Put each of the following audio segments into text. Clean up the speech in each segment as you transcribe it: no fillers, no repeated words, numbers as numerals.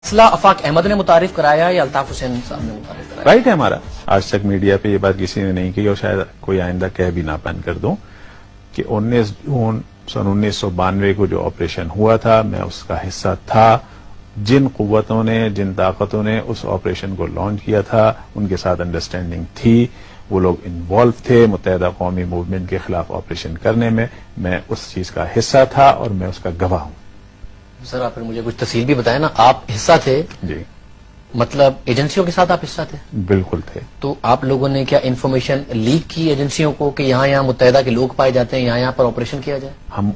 مسئلہ آفاق احمد نے متعارف کرایا یا الطاف حسین صاحب نے متعارف کرایا؟ رائٹ ہے ہمارا. آج تک میڈیا پہ یہ بات کسی نے نہیں کی اور شاید کوئی آئندہ کہہ بھی نہ پن کر دوں کہ 19 جون سن 1992 کو جو آپریشن ہوا تھا میں اس کا حصہ تھا. جن قوتوں نے جن طاقتوں نے اس آپریشن کو لانچ کیا تھا ان کے ساتھ انڈرسٹینڈنگ تھی, وہ لوگ انوالو تھے متحدہ قومی موومنٹ کے خلاف آپریشن کرنے میں اس چیز کا حصہ تھا اور میں اس کا گواہ ہوں. سر آپ مجھے کچھ تفصیل بھی بتائیں نا. آپ حصہ تھے جی, مطلب ایجنسیوں کے ساتھ آپ حصہ تھے؟ بالکل تھے. تو آپ لوگوں نے کیا انفارمیشن لیک کی ایجنسیوں کو کہ یہاں متحدہ کے لوگ پائے جاتے ہیں, یہاں پر آپریشن کیا جائے؟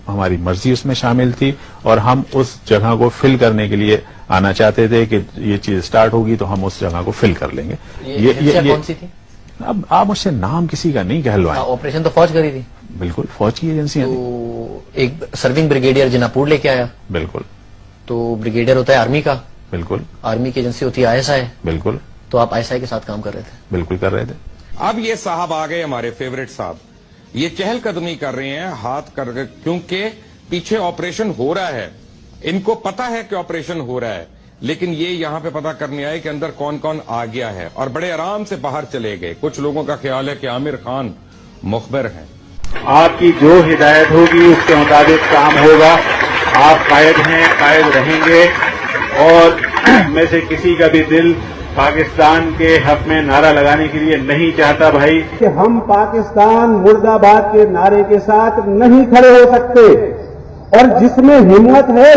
ہماری مرضی اس میں شامل تھی اور ہم اس جگہ کو فل کرنے کے لیے آنا چاہتے تھے کہ یہ چیز سٹارٹ ہوگی تو ہم اس جگہ کو فل کر لیں گے. یہ کون سی تھی؟ اب آپ مجھ سے نام کسی کا نہیں کہلوائیں. آپریشن تو فوج کری تھی. بالکل فوج کی ایجنسیاں تھیں. تو ایک سرونگ بریگیڈیئر جناپور لے کے آیا. بالکل. تو بریگیڈیئر ہوتا ہے آرمی کا. بالکل. آرمی کی ایجنسی ہوتی ہے ISI. بالکل. تو آپ ISI کے ساتھ کام کر رہے تھے؟ بالکل کر رہے تھے. اب یہ صاحب آ گئے ہمارے فیوریٹ صاحب, یہ چہل قدمی کر رہے ہیں ہاتھ کر کے, کیونکہ پیچھے آپریشن ہو رہا ہے. ان کو پتا ہے کہ آپریشن ہو رہا ہے, لیکن یہ یہاں پہ پتا کرنے آئے کہ اندر کون کون آ گیا ہے اور بڑے آرام سے باہر چلے گئے. کچھ لوگوں کا خیال ہے کہ عامر خان مخبر ہیں. آپ کی جو ہدایت ہوگی اس کے مطابق کام ہوگا. آپ قائد ہیں, قائد رہیں گے, اور میں سے کسی کا بھی دل پاکستان کے حق میں نعرہ لگانے کے لیے نہیں چاہتا بھائی کہ ہم پاکستان مرد آباد کے نعرے کے ساتھ نہیں کھڑے ہو سکتے, اور جس میں ہمت ہے